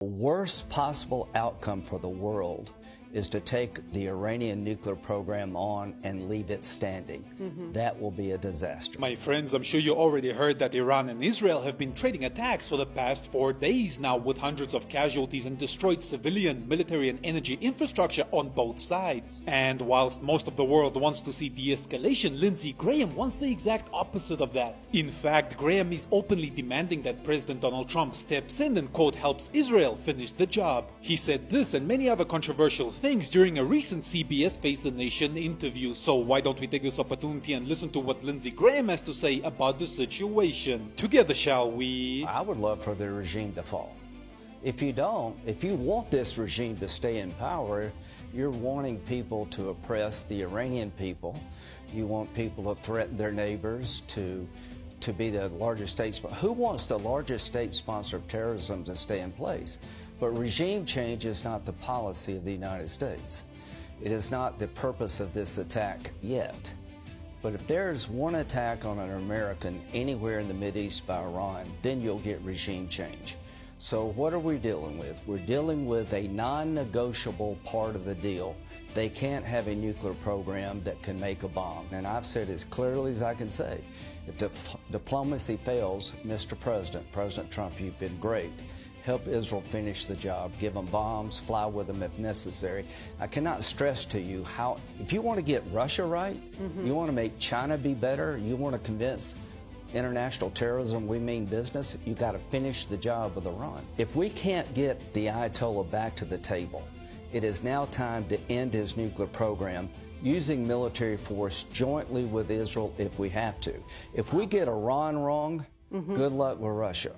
The worst possible outcome for the world is to take the Iranian nuclear program on and leave it standing. That will be a disaster. My friends, I'm sure you already heard that Iran and Israel have been trading attacks for the past 4 days now, with hundreds of casualties and destroyed civilian, military and energy infrastructure on both sides. And whilst most of the world wants to see de-escalation, Lindsey Graham wants the exact opposite of that. In fact, Graham is openly demanding that President Donald Trump steps in and, quote, helps Israel finish the job. He said this and many other controversial things during a recent CBS Face the Nation interview. So why don't we take this opportunity and listen to what Lindsey Graham has to say about the situation. Together, shall we? I would love for the regime to fall. If you don't, if you want this regime to stay in power, you're wanting people to oppress the Iranian people. You want people to threaten their neighbors, to be the largest state sponsor. Who wants the largest state sponsor of terrorism to stay in place? But regime change is not the policy of the United States. It is not the purpose of this attack yet. But if there's one attack on an American anywhere in the Mideast by Iran, then you'll get regime change. So what are we dealing with? We're dealing with a non-negotiable part of the deal. They can't have a nuclear program that can make a bomb. And I've said as clearly as I can say, if diplomacy fails, Mr. President, President Trump, you've been great. Help Israel finish the job, give them bombs, fly with them if necessary. I cannot stress to you how, if you want to get Russia right, you want to make China be better, you want to convince international terrorism we mean business, you got to finish the job with Iran. If we can't get the Ayatollah back to the table, it is now time to end his nuclear program using military force jointly with Israel if we have to. If we get Iran wrong, good luck with Russia.